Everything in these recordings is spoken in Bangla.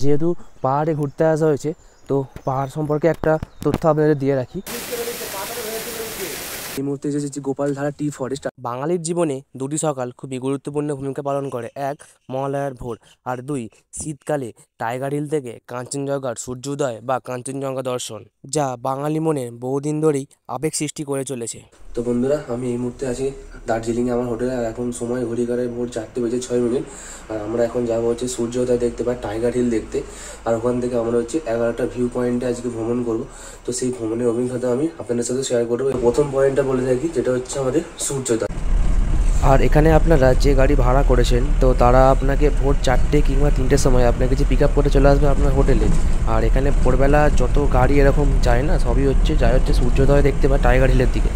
যেহেতু পাহাড়ে ঘুরতে আসা হয়েছে, তো পাহাড় সম্পর্কে একটা তথ্য আপনাদের দিয়ে রাখি। এই মুহূর্তে এসেছি গোপালধারা টি ফরেস্ট। বাঙালির জীবনে দুটি সকাল খুবই গুরুত্বপূর্ণ ভূমিকা পালন করে। এক, মহালয়ার ভোর, আর দুই, শীতকালে টাইগার হিল থেকে কাঞ্চনজঙ্ঘার সূর্যোদয় বা কাঞ্চনজঙ্ঘা দর্শন, যা বাঙালি মনে বহুদিন ধরেই আবেগ সৃষ্টি করে চলেছে। তো বন্ধুরা, আমি এই মুহূর্তে আছি দার্জিলিংয়ে আমার হোটেলে। আর এখন সময় ঘড়িকারে ভোর 4:06। আর আমরা এখন যাবো হচ্ছে সূর্যোদয় দেখতে বা টাইগার হিল দেখতে। আর ওখান থেকে আমরা হচ্ছে 11টা ভিউ পয়েন্টে আজকে ভ্রমণ করবো। তো সেই ভ্রমণের অভিজ্ঞতা আমি আপনাদের সাথে শেয়ার করবো। প্রথম পয়েন্টটা বলে থাকি, যেটা হচ্ছে আমাদের সূর্যোদয়। আর এখানে আপনারা যে গাড়ি ভাড়া করেছেন, তো তারা আপনাকে ভোর 4টে কিংবা 3টের সময় আপনাকে যে পিক আপ করে চলে আসবে আপনার হোটেলে। আর এখানে ভোরবেলা যত গাড়ি এরকম যায় না, সবই যায় হচ্ছে সূর্যোদয় দেখতে বা টাইগার হিলের দিকে।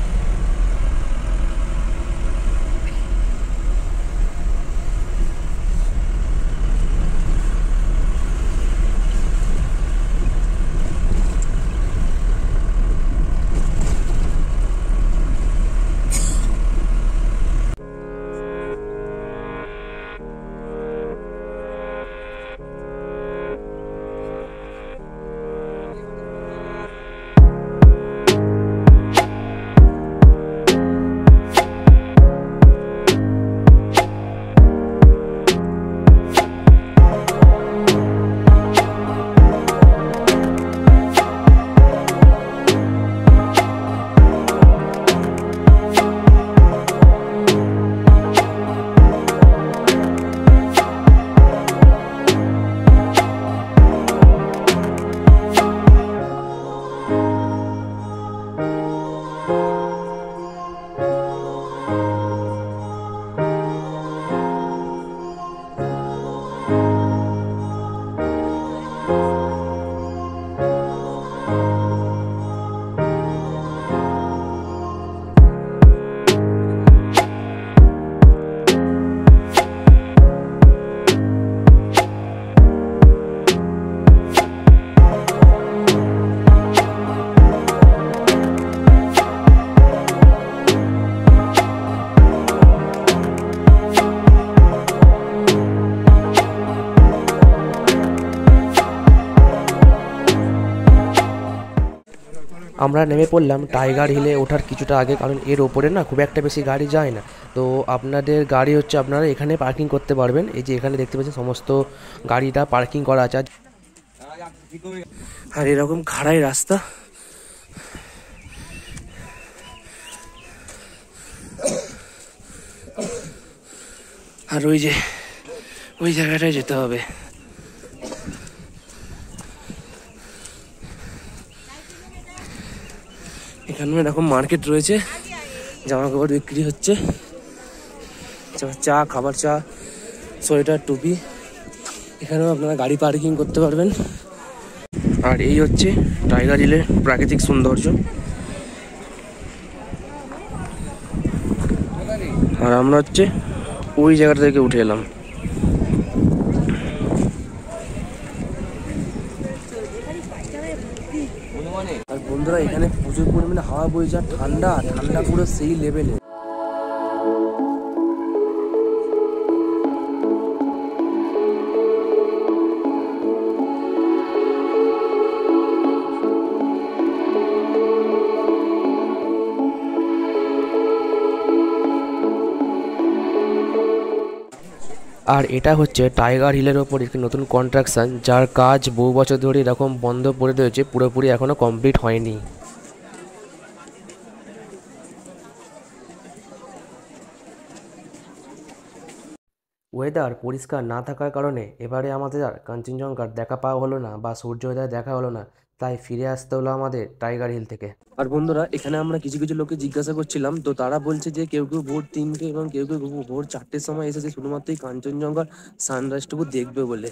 আমরা নেমে পড়লাম টাইগার হিলে ওঠার কিছুটা আগে, কারণ এর ওপরে না খুব একটা বেশি গাড়ি যায় না। তো আপনাদের গাড়ি হচ্ছে আপনারা এখানে পার্কিং করতে পারবেন। এই যে এখানে দেখতে পাচ্ছেন সমস্ত গাড়িটা পার্কিং করা আছে। আর এরকম খাড়াই রাস্তা। আর ওই যে ওই জায়গাটায় যেতে হবে। এখানে এরকম মার্কেট রয়েছে, জামা কাপড় বিক্রি হচ্ছে, চা, খাবার চা, সোয়েটার, টুপি। এখানেও আপনারা গাড়ি পার্কিং করতে পারবেন। আর এই হচ্ছে টাইগার হিলের প্রাকৃতিক সৌন্দর্য। আর আমরা হচ্ছে ওই জায়গাটা থেকে উঠে এলাম। আর বন্ধুরা, এখানে প্রচুর পরিমাণে হাওয়া বইছে, আর ঠান্ডা ঠান্ডা পুরো সেই লেভেলে। আর এটা হচ্ছে টাইগার হিলের ওপর একটি নতুন কনস্ট্রাকশন, যার কাজ বহু বছর ধরে এরকম বন্ধ পড়ে রয়েছে, পুরোপুরি এখনো কমপ্লিট হয়নি। ওয়েদার পরিষ্কার না থাকার কারণে এবারে আমাদের আর কাঞ্চনজঙ্ঘার দেখা পাওয়া হলো না বা সূর্যোদয় দেখা হলো না, তাই ফিরে আসতে হলো আমাদের টাইগার হিল থেকে। আর বন্ধুরা, এখানে আমরা কিছু কিছু লোককে জিজ্ঞাসা করছিলাম, তো তারা বলছে যে কেউ কেউ ভোর 3টে এবং কেউ কেউ ভোর 4টের সময় এসেছে শুধুমাত্র এই কাঞ্চনজঙ্ঘার সানরাইজটুকু দেখবে বলে।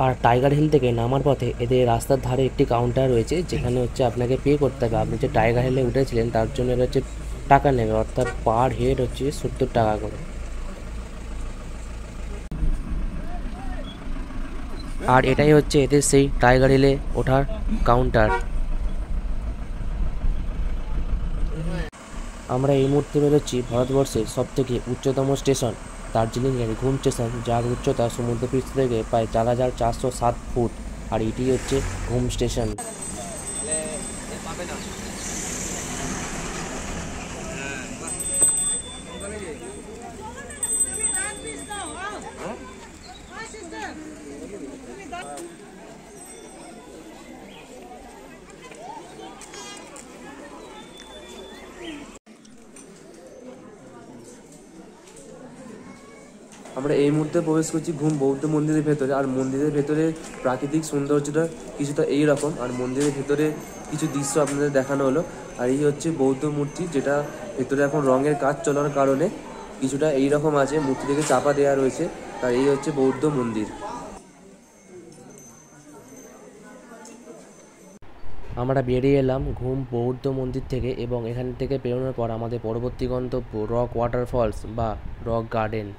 আর টাইগার হিল থেকে নামার পথে এদের রাস্তার ধারে একটি কাউন্টার রয়েছে, যেখানে হচ্ছে আপনাকে পে করতে হবে। আপনি যে টাইগার হিলে উঠেছিলেন তার জন্য এরা হচ্ছে টাকা নেবে, অর্থাৎ পার হেড হচ্ছে 70 টাকা করে। আর এটাই হচ্ছে এদের সেই টাইগার হিলে ওঠার কাউন্টার। আমরা এই মুহূর্তে বেরোচ্ছি ভারতবর্ষের সবথেকে উচ্চতম স্টেশন দার্জিলিংয়ের ঘুম স্টেশন, যার উচ্চতা সমুদ্রপৃষ্ঠ থেকে প্রায় 4,407 ফুট। আর এটি হচ্ছে ঘুম স্টেশন। আমরা এই মুহূর্তে প্রবেশ করছি ঘুম বৌদ্ধ মন্দিরের ভেতরে। আর মন্দিরের ভেতরে প্রাকৃতিক সৌন্দর্যটা কিছুটা এই রকম, আর মন্দিরের ভেতরে কিছু দৃশ্য আপনাদের দেখানো হলো। আর এই হচ্ছে বৌদ্ধ মূর্তি, যেটা ভেতরে এখন রঙের কাজ চলার কারণে কিছুটা এই রকম আছে, মূর্তিটাকে চাপা দেওয়া রয়েছে। আর এই হচ্ছে বৌদ্ধ মন্দির। আমরা বেরিয়ে এলাম ঘুম বৌদ্ধ মন্দির থেকে, এবং এখান থেকে বেরোনোর পর আমাদের পরবর্তী গন্তব্য রক ওয়াটারফলস বা রক গার্ডেন।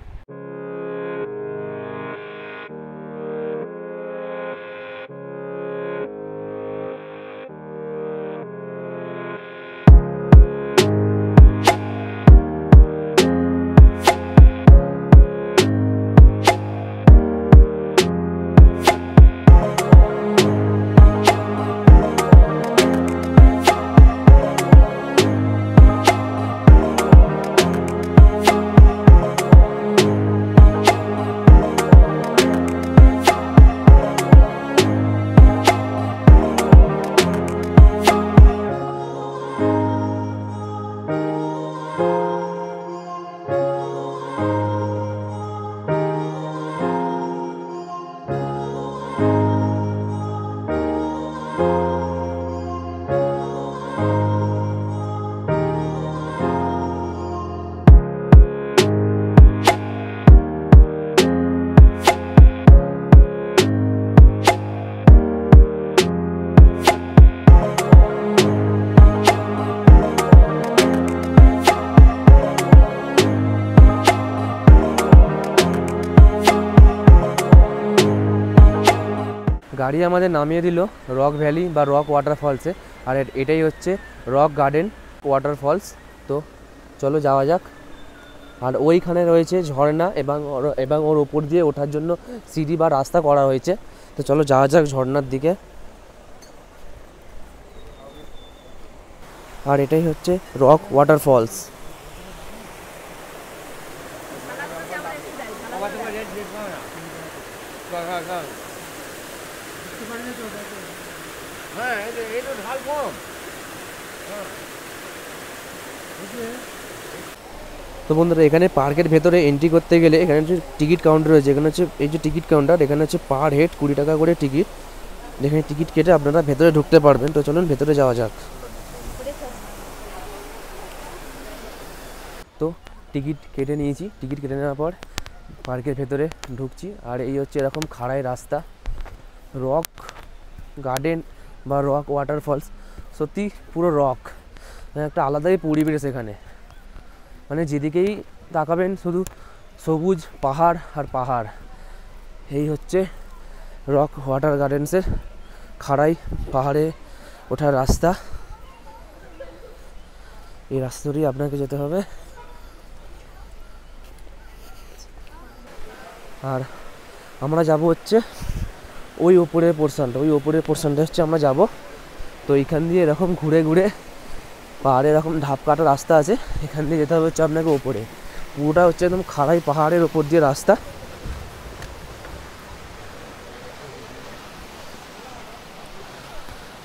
গাড়ি আমাদের নামিয়ে দিল রক ভ্যালি বা রক ওয়াটারফলসে। আর এটাই হচ্ছে রক গার্ডেন ওয়াটারফলস। তো চলো যাওয়া যাক। আর ওইখানে রয়েছে ঝর্ণা, এবং ওর ওপর দিয়ে ওঠার জন্য সিঁড়ি বা রাস্তা করা হয়েছে। তো চলো যাওয়া যাক ঝর্ণার দিকে। আর এটাই হচ্ছে রক ওয়াটারফলস। তো বন্ধুরা, এখানে পার্কের ভেতরে এন্ট্রি করতে গেলে এখানে হচ্ছে টিকিট কাউন্টার রয়েছে। এখানে হচ্ছে এই যে টিকিট কাউন্টার, এখানে হচ্ছে পার হেড 20 টাকা করে টিকিট। এখানে টিকিট কেটে আপনারা ভেতরে ঢুকতে পারবেন। তো চলুন ভেতরে যাওয়া যাক। তো টিকিট কেটে নিয়েছি। টিকিট কেটে নেওয়ার পর পার্কের ভেতরে ঢুকছি। আর এই হচ্ছে এরকম খাড়াই রাস্তা। রক গার্ডেন বা রক ওয়াটারফলস সত্যি পুরো রক, একটা আলাদাই পরিবেশ এখানে। মানে যেদিকেই তাকাবেন শুধু সবুজ পাহাড় আর পাহাড়। এই হচ্ছে রক ওয়াটার গার্ডেন্সের খাড়াই পাহাড়ে ওঠার রাস্তা। এই রাস্তা ধরেই আপনাকে যেতে হবে। আর আমরা যাব হচ্ছে ওই ওপরের পোর্শনটা হচ্ছে আমরা যাব। তো এইখান দিয়ে এরকম ঘুরে ঘুরে পাহাড়ে এরকম ধাপ কাটা রাস্তা আছে, এখান দিয়ে যেতে হবে হচ্ছে আপনাকে ওপরে। পুরোটা হচ্ছে একদম খাড়াই পাহাড়ের ওপর দিয়ে রাস্তা।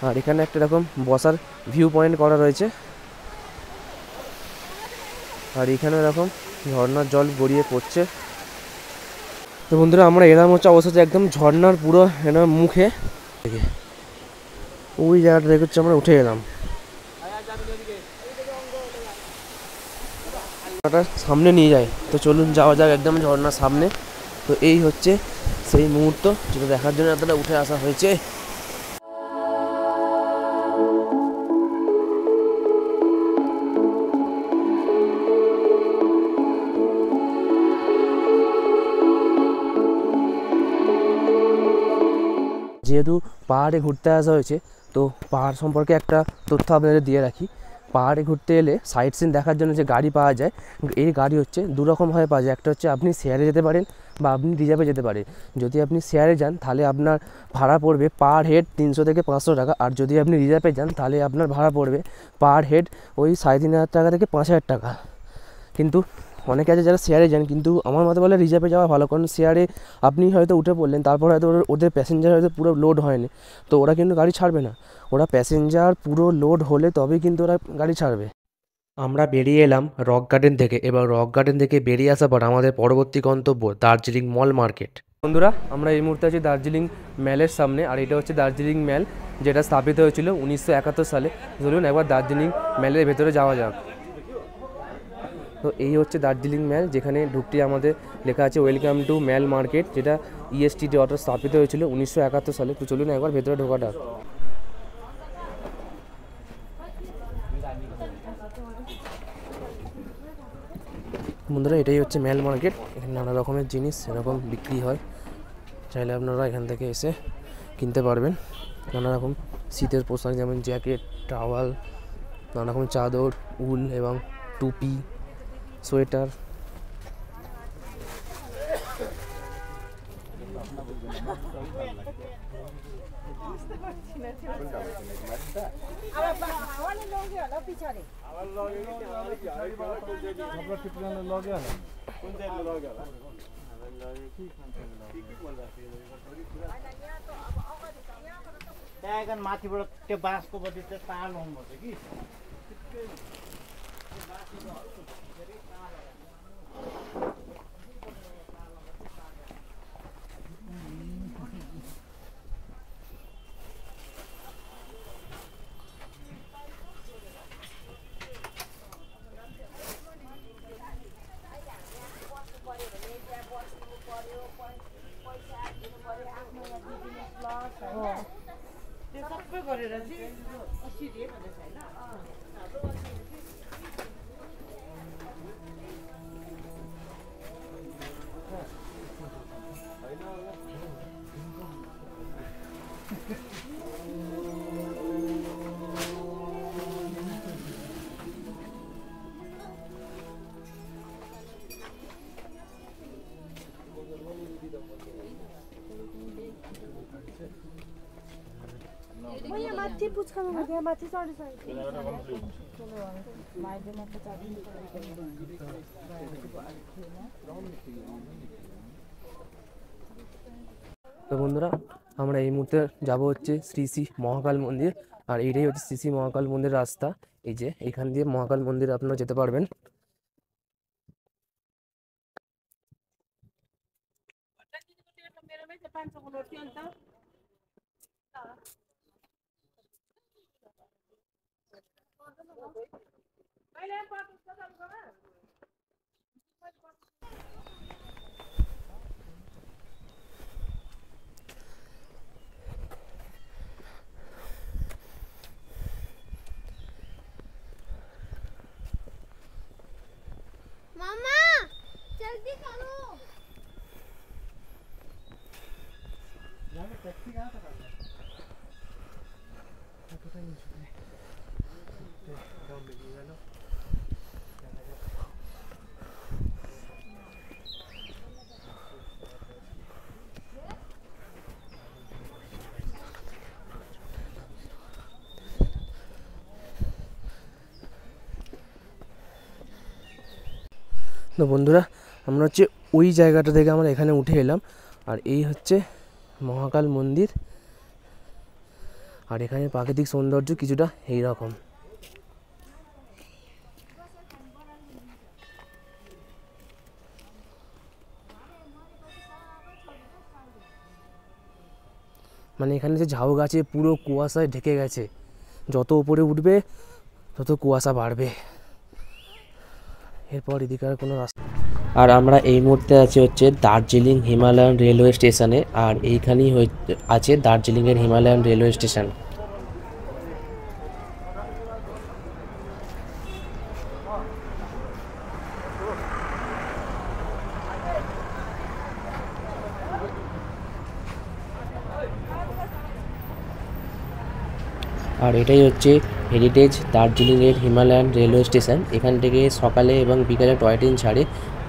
আর এখানে একটা এরকম বসার ভিউ পয়েন্ট করা রয়েছে। আর এখানে এরকম ঝর্ণার জল গড়িয়ে পড়ছে। তো বন্ধুরা, আমরা এলাম হচ্ছে অবশ্যই একদম ঝর্ণার পুরো মুখে। ওই জায়গাটা দেখে হচ্ছে আমরা উঠে এলাম। সামনে নিয়ে যায়। তো চলুন যাওয়া যাক একদম ঝর্ণার সামনে। তো এই হচ্ছে সেই মুহূর্ত যেটা দেখার জন্য এতটা উঠে আসা হয়েছে। যেহেতু পাহাড়ে ঘুরতে আসা হয়েছে, তো পাহাড় সম্পর্কে একটা তথ্য আপনাদের দিয়ে রাখি। পাহাড়ে ঘুরতে এলে সাইট সিন দেখার জন্য যে গাড়ি পাওয়া যায়, এই গাড়ি হচ্ছে দু রকমভাবে পাওয়া যায়। একটা হচ্ছে আপনি শেয়ারে যেতে পারেন বা আপনি রিজার্ভে যেতে পারেন। যদি আপনি শেয়ারে যান তাহলে আপনার ভাড়া পড়বে পার হেড 300 থেকে 500 টাকা, আর যদি আপনি রিজার্ভে যান তাহলে আপনার ভাড়া পড়বে পার হেড ওই 3500 টাকা থেকে 5000 টাকা। কিন্তু অনেকে আছে যারা শেয়ারে যান, কিন্তু আমার মতে বলে রিজার্ভে যাওয়া ভালো, কারণ শেয়ারে আপনি হয়তো উঠে পড়লেন, তারপর হয়তো ওদের প্যাসেঞ্জার হয়তো পুরো লোড হয়নি, তো ওরা কিন্তু গাড়ি ছাড়বে না। ওরা প্যাসেঞ্জার পুরো লোড হলে তবেই কিন্তু ওরা গাড়ি ছাড়বে। আমরা বেরিয়ে এলাম রক গার্ডেন থেকে। এবার রক গার্ডেন থেকে বেরিয়ে আসার পর আমাদের পরবর্তী গন্তব্য দার্জিলিং মল মার্কেট। বন্ধুরা, আমরা এই মুহূর্তে আছি দার্জিলিং ম্যালের সামনে, আর এটা হচ্ছে দার্জিলিং ম্যাল, যেটা স্থাপিত হয়েছিল 1971 সালে। চলুন একবার দার্জিলিং ম্যালের ভেতরে যাওয়া যাক। তো এই হচ্ছে দার্জিলিং ম্যাল, যেখানে ঢুকতে আমাদের লেখা আছে ওয়েলকাম টু ম্যাল মার্কেট, যেটা ইএসটি অটো স্থাপিত হয়েছিল 1971 সালে। তো চলুন একবার ভেতরে ঢোকাটা। বন্ধুরা, এটাই হচ্ছে ম্যাল মার্কেট। এখানে নানা রকমের জিনিস এরকম বিক্রি হয়, চাইলে আপনারা এখান থেকে এসে কিনতে পারবেন। নানা রকম শীতের পোশাক, যেমন জ্যাকেট, টাওয়াল, নানা রকম চাদর, উল এবং টুপি, সোয়েটার। माथिबाट त्यो बाँसको बत्ती चाहिँ तार्नु पर्छ कि सबै गरेर चाहिँ 80 दिए भन्दैछ हैन। म यहाँ माथि पुच्काउनु भयो, माथि चढिसकेको তো বন্ধুরা, আমরা এই মুহূর্তে যাব হচ্ছে শ্রী শ্রী মহাকাল মন্দির, আর এইটাই হচ্ছে শ্রী শ্রী মহাকাল মন্দির রাস্তা। এই যে এখান দিয়ে মহাকাল মন্দির আপনারা যেতে পারবেন। मामा जल्दी करो। टैक्सी कहाँ से करना है? पता ही नहीं তো বন্ধুরা, আমরা হচ্ছে ওই জায়গাটা থেকে আমরা এখানে উঠে এলাম, আর এই হচ্ছে মহাকাল মন্দির। আর এখানে প্রাকৃতিক সৌন্দর্য কিছুটা এইরকম। মানে এখানে যে ঝাউ গাছে পুরো কুয়াশায় ঢেকে গেছে, যত উপরে উঠবে তত কুয়াশা বাড়বে। এরপর এদিকে আর কোনো রাস্তা। আর আমরা এই মুহূর্তে আছি হচ্ছে দার্জিলিং হিমালয়ান রেলওয়ে স্টেশনে, আর এইখানেই আছে দার্জিলিংয়ের হিমালয়ান রেলওয়ে স্টেশন। আর এটাই হচ্ছে হেরিটেজ দার্জিলিংয়ের হিমালয়ান রেলওয়ে স্টেশন। এখান থেকে সকালে এবং বিকালে টয় ট্রেন ছাড়ে।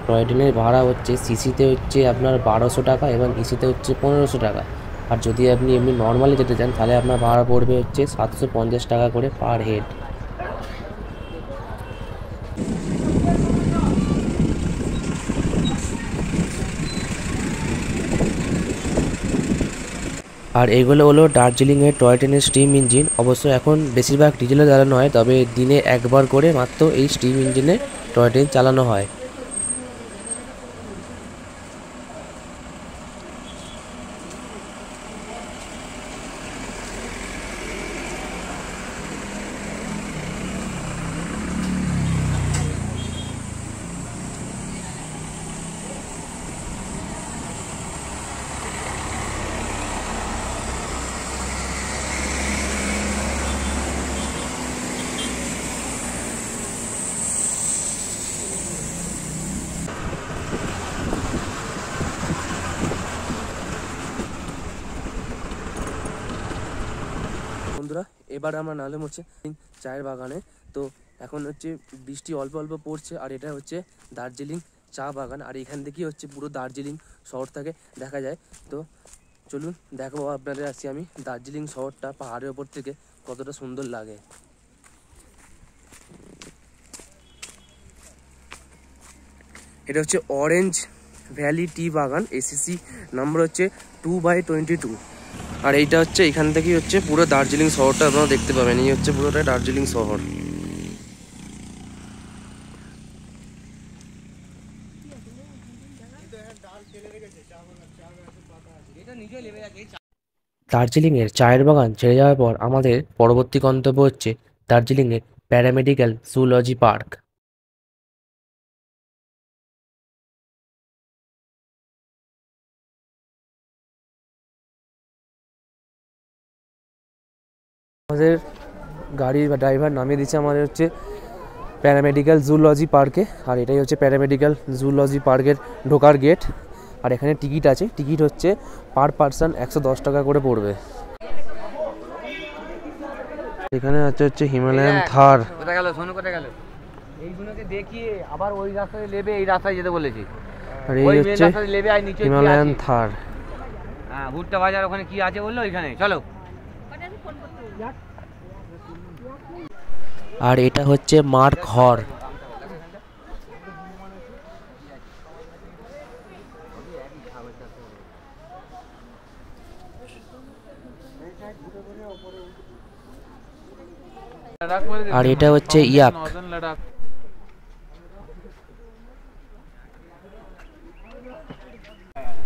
টয় ট্রেনের ভাড়া হচ্ছে সিসিতে হচ্ছে আপনার 1200 টাকা এবং ইসিতে হচ্ছে 1500 টাকা। আর যদি আপনি এমনি নর্মালি যেতে চান তাহলে আপনার ভাড়া পড়বে হচ্ছে 750 টাকা করে পার হেড। আর এগুলো হলো দার্জিলিংয়ের টয় ট্রেনের স্টিম ইঞ্জিন। অবশ্য এখন বেশিরভাগ ডিজেলে চালানো হয়, তবে দিনে একবার করে মাত্র এই স্টিম ইঞ্জিনে টয় ট্রেন চালানো হয়। বন্ধুরা, এবার আমরা নামলাম হচ্ছে চায়ের বাগানে। তো এখন হচ্ছে বৃষ্টি অল্প অল্প পড়ছে, আর এটা হচ্ছে দার্জিলিং চা বাগান। আর এখান থেকেই হচ্ছে পুরো দার্জিলিং শহরটাকে দেখা যায়। তো চলুন দেখাবো আপনাদের আজকে আমি দার্জিলিং শহরটা পাহাড়ের ওপর থেকে কতটা সুন্দর লাগে। এটা হচ্ছে অরেঞ্জ ভ্যালি টি বাগান, এসিসি নাম্বার হচ্ছে 2/22। আর এইটা হচ্ছে এখান থেকেই হচ্ছে পুরো দার্জিলিং শহরটা আপনারা দেখতে পাবেন। এই হচ্ছে পুরোটাই দার্জিলিং শহর। দার্জিলিংয়ের চায়ের বাগান ছেড়ে যাওয়ার পর আমাদের পরবর্তী গন্তব্য হচ্ছে দার্জিলিংয়ের প্যারামেডিক্যাল জুলজি পার্ক। আমাদের গাড়ির ড্রাইভার নামিয়ে দিচ্ছে আমাদের হচ্ছে প্যারামেডিক্যাল জুলজি পার্কে। আর এটাই হচ্ছে প্যারামেডিক্যাল জুলজি পার্কের ঢোকার গেট। আর এখানে টিকিট আছে, টিকিট হচ্ছে পার পারসন 110 টাকা করে পড়বে। এখানে হচ্ছে হিমালয়ান থার। কোথায় গেল সোনু, কোথায় গেল? এইগুলোকে দেখিয়ে আবার ওই রাস্তায় নেবে, এই রাস্তায় যেতে বলেছি। আর এই হচ্ছে হিমালয়ান থার। হ্যাঁ, ভুট্টা বাজার ওখানে কি আছে বললো, ওইখানে চলো। আর এটা হচ্ছে মার্ক হর। আর এটা হচ্ছে ইয়াক।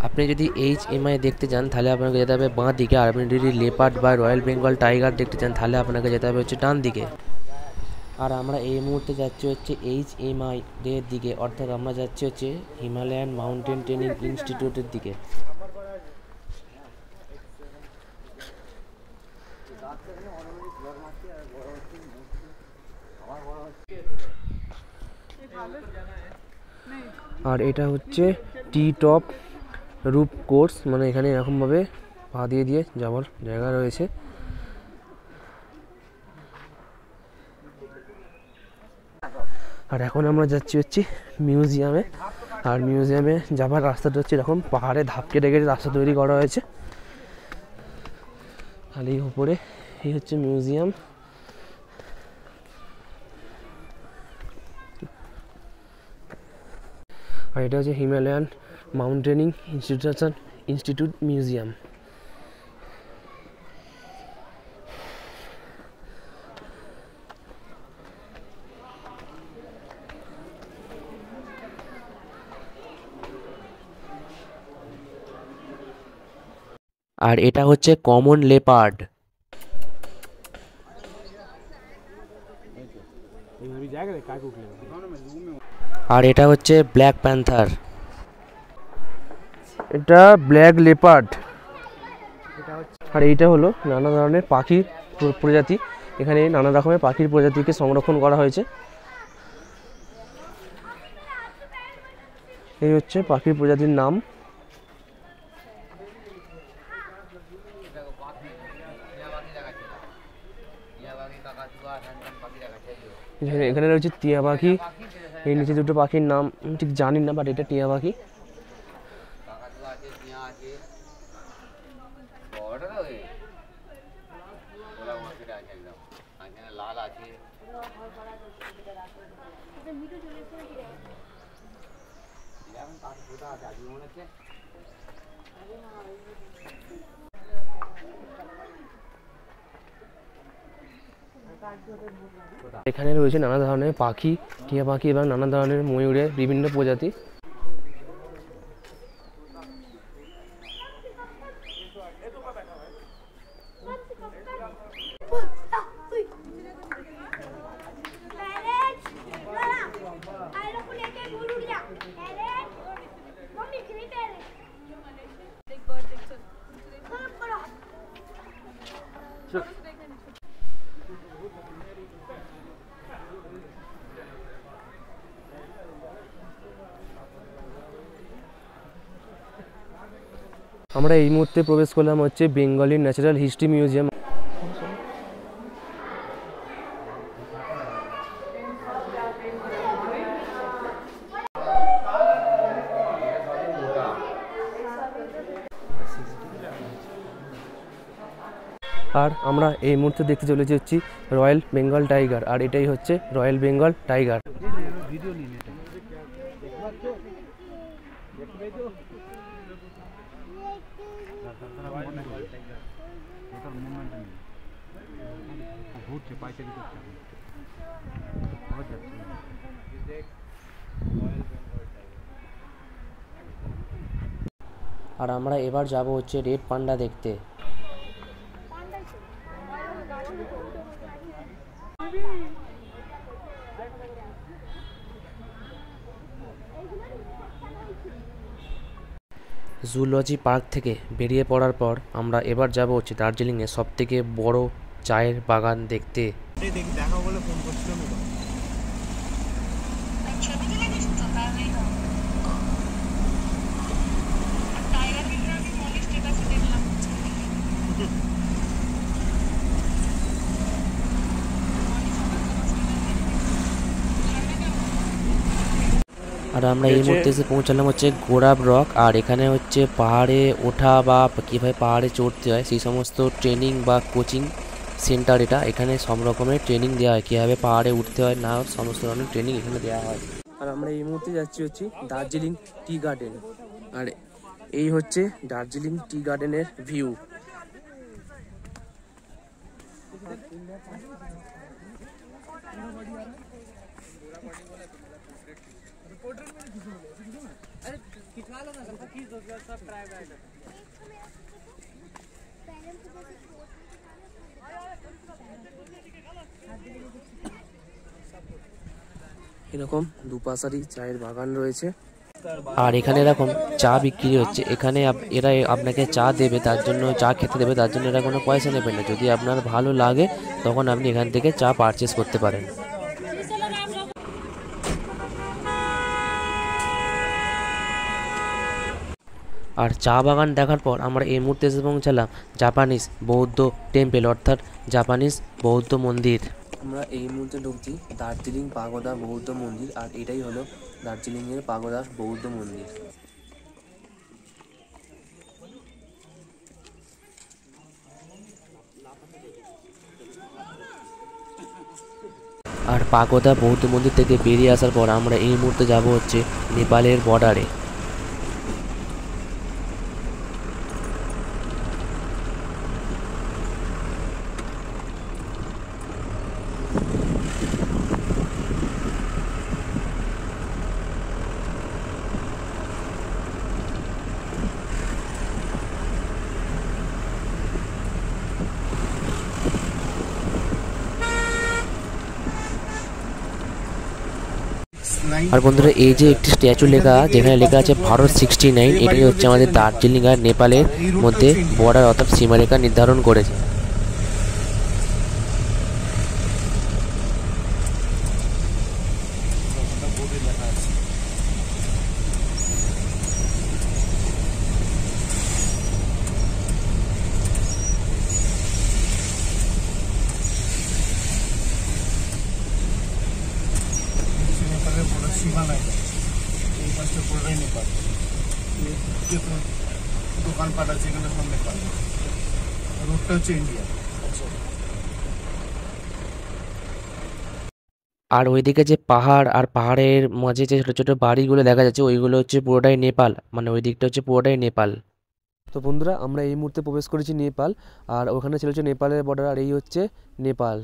আপনি যদি HMI দেখতে চান তাহলে আপনাকে যেতে হবে বাঁ দিকে। আর আপনি যদি লেপার্ড বা রয়্যাল বেঙ্গল টাইগার দেখতে চান তাহলে আপনাকে যেতে হবে হচ্ছে ডান দিকে। আর আমরা এই মুহূর্তে যাচ্ছি হচ্ছে HMI এর দিকে, অর্থাৎ আমরা যাচ্ছি হচ্ছে হিমালয়ান মাউন্টেন ট্রেনিং ইনস্টিটিউটের দিকে। আর এটা হচ্ছে টি টপ রুপ কোর্স, মানে এখানে এরকমভাবে পা দিয়ে দিয়ে যাওয়ার জায়গা রয়েছে। আর এখন আমরা যাচ্ছি হচ্ছে মিউজিয়ামে। আর মিউজিয়ামে যাবার রাস্তাটা হচ্ছে এরকম পাহাড়ে ধাপ কেটে কেটে রাস্তা তৈরি করা হয়েছে। আর এই উপরে এই হচ্ছে মিউজিয়াম। আর এটা হচ্ছে হিমালয়ান মাউন্টেনিং ইনস্টিটিউট মিউজিয়াম। আর এটা হচ্ছে কমন লেপার্ড। আর এটা হচ্ছে ব্ল্যাক প্যান্থার। এটা ব্ল্যাক লেপার্ড। আর এইটা হলো নানা ধরনের পাখির প্রজাতি। এখানে নানা রকমের পাখির প্রজাতিকে সংরক্ষণ করা হয়েছে। এই হচ্ছে পাখির প্রজাতির নাম। এখানে রয়েছে টিয়া পাখি। এই নিচে দুটো পাখির নাম ঠিক জানি না, বাট এটা টিয়া পাখি। এখানে রয়েছে নানা ধরনের পাখি, টিয়া পাখি এবং নানা ধরনের ময়ূরের বিভিন্ন প্রজাতি। আমরা এই মুহূর্তে প্রবেশ করলাম হচ্ছে বেঙ্গলি ন্যাচারাল হিস্ট্রি মিউজিয়াম। আর আমরা এই মুহূর্তে দেখতে চলেছি হচ্ছে রয়্যাল বেঙ্গল টাইগার, আর এটাই হচ্ছে রয়্যাল বেঙ্গল টাইগার। আর আমরা এবার যাব হচ্ছে রেড পান্ডা দেখতে। জুলজি পার্ক থেকে বেরিয়ে পড়ার পর আমরা এবার যাব হচ্ছে দার্জিলিংয়ে সবথেকে বড় চায়ের বাগান দেখতে। আর আমরা এই মুহূর্তে এসে পৌঁছালাম হচ্ছে গোরাব রক। আর এখানে হচ্ছে পাহাড়ে ওঠা বা কীভাবে পাহাড়ে চড়তে হয় সেই সমস্ত ট্রেনিং বা কোচিং সেন্টার এটা। এখানে সব রকমের ট্রেনিং দেওয়া হয়, কীভাবে পাহাড়ে উঠতে হয় না সমস্ত ধরনের ট্রেনিং এখানে দেওয়া হয়। আর আমরা এই মুহূর্তে যাচ্ছি হচ্ছে দার্জিলিং টি গার্ডেন। আর এই হচ্ছে দার্জিলিং টি গার্ডেনের ভিউ। এরকম দুপাশারই চায়ের বাগান রয়েছে। আর এখানে এরকম চা বিক্রি হচ্ছে। এখানে এরা আপনাকে চা দেবে, তার জন্য চা খেতে দেবে, তার জন্য এরা কোনো পয়সা নেবে না। যদি আপনার ভালো লাগে তখন আপনি এখান থেকে চা পারচেস করতে পারেন। আর চা বাগান দেখার পর আমরা এই মুহূর্তে এসে পৌঁছালাম জাপানিজ বৌদ্ধ টেম্পল, অর্থাৎ জাপানিজ বৌদ্ধ মন্দির। আমরা এই মুহূর্তে ঢুকছি দার্জিলিং পাগোদা বৌদ্ধ মন্দির। আর এটাই হলো দার্জিলিংয়ের পাগোদা বৌদ্ধ মন্দির। আর পাগোদা বৌদ্ধ মন্দির থেকে বেরিয়ে আসার পর আমরা এই মুহূর্তে যাব হচ্ছে নেপালের বর্ডারে। আর বন্ধুরা এই যে একটি স্ট্যাচু লেখা, যেখানে লেখা আছে ভারত 69, এটাই হচ্ছে আমাদের দার্জিলিং আর নেপালের মধ্যে বর্ডার অর্থাৎ সীমারেখা নির্ধারণ করেছে। শোনা যায়। এই পাশটা পুরোটাই নেপাল, দেখুন দোকানপাট আছে এখানে সব নেপাল, রোডটা হচ্ছে ইন্ডিয়া। আর ওইদিকে যে পাহাড় আর পাহাড়ের মাঝে যে ছোটো ছোটো বাড়িগুলো দেখা যাচ্ছে ওইগুলো হচ্ছে পুরোটাই নেপাল, মানে ওই দিকটা হচ্ছে পুরোটাই নেপাল। তো বন্ধুরা আমরা এই মুহূর্তে প্রবেশ করেছি নেপাল, আর ওখানে ছিল হচ্ছে নেপালের বর্ডার, আর এই হচ্ছে নেপাল।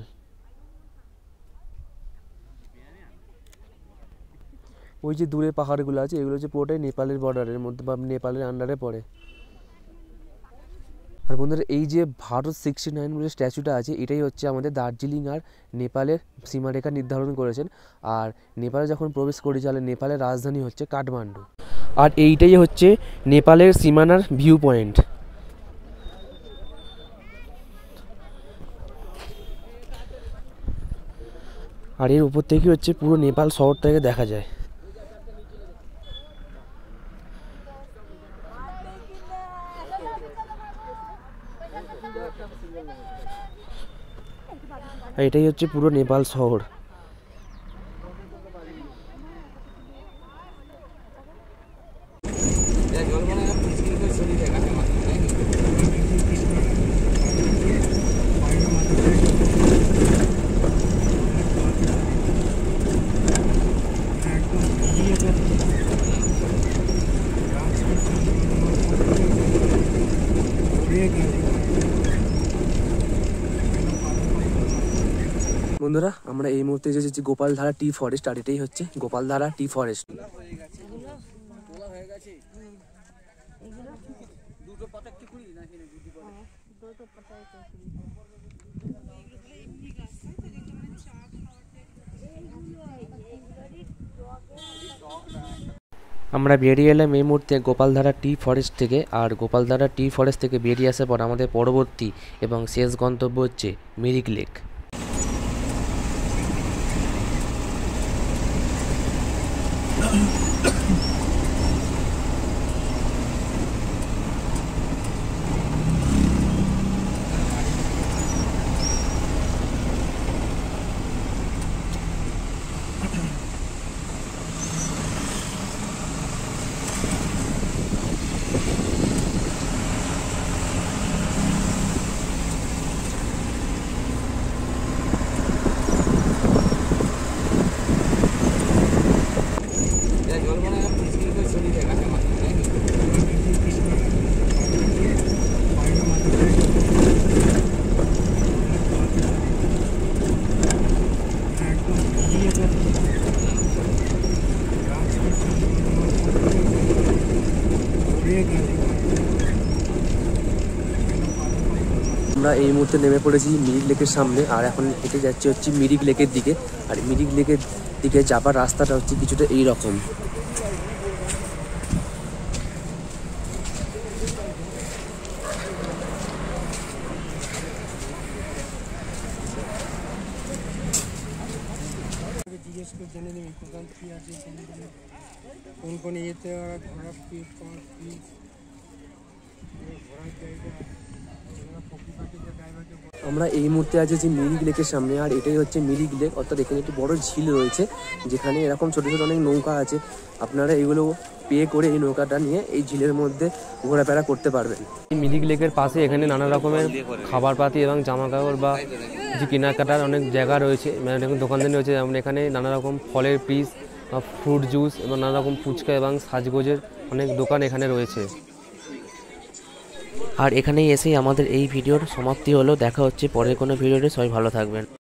ওই যে দূরে পাহাড়গুলো আছে এগুলো হচ্ছে পুরোটাই নেপালের বর্ডারের মধ্যে বা নেপালের আন্ডারে পড়ে। আর বন্ধুরা এই যে ভারত 69 বলে স্ট্যাচুটা আছে এটাই হচ্ছে আমাদের দার্জিলিং আর নেপালের সীমারেখা নির্ধারণ করেছেন। আর নেপালে যখন প্রবেশ করি তাহলে নেপালের রাজধানী হচ্ছে কাঠমান্ডু, আর এইটাই হচ্ছে নেপালের সীমানার ভিউ পয়েন্ট। আর এর উপর থেকে হচ্ছে পুরো নেপাল শহরটাকে দেখা যায়। আর এটাই হচ্ছে পুরো নেপাল শহর। বন্ধুরা আমরা এই মুহূর্তে এসেছি গোপালধারা টি ফরেস্ট, আর এটাই হচ্ছে গোপালধারা টি ফরেস্ট। আমরা বেরিয়ে এলাম এই মুহূর্তে গোপালধারা টি ফরেস্ট থেকে, আর গোপালধারা টি ফরেস্ট থেকে বেরিয়ে আসার পর আমাদের পরবর্তী এবং শেষ গন্তব্য হচ্ছে মিরিক লেক। আমরা এই মুহূর্তে নেমে পড়েছি মিরিক লেকের সামনে, আর এখন হেঁটে যাচ্ছি হচ্ছে মিরিক লেকের দিকে। আর মিরিক লেকের দিকে যাবার রাস্তাটা হচ্ছে কিছুটা এই রকম। জিজ্ঞেস করে জেনে নেবে কোথায় কী আছে, কোন কোন ইয়েতে ঘোরার ঘোরার জায়গা। আমরা এই মুহূর্তে আছি যে মিরিক লেকের সামনে, আর এটাই হচ্ছে মিরিক লেক, অর্থাৎ এখানে একটি বড় ঝিল রয়েছে যেখানে এরকম ছোটো ছোটো অনেক নৌকা আছে। আপনারা এগুলো পে করে এই নৌকাটা নিয়ে এই ঝিলের মধ্যে ঘোরাফেরা করতে পারবেন। এই মিরিক লেকের পাশে এখানে নানা রকমের খাবারপাতি এবং জামা কাপড় বা কিছু কেনাকাটার অনেক জায়গা রয়েছে, মানে দোকানদানি রয়েছে। যেমন এখানে নানা রকম ফলের পিস বা ফ্রুট জুস এবং নানা রকম ফুচকা এবং সাজগোজের অনেক দোকান এখানে রয়েছে। আর এখানেই এসেই আমাদের এই ভিডিওর সমাপ্তি হলো। দেখা হচ্ছে পরের কোনো ভিডিওতে, সবাই ভালো থাকবেন।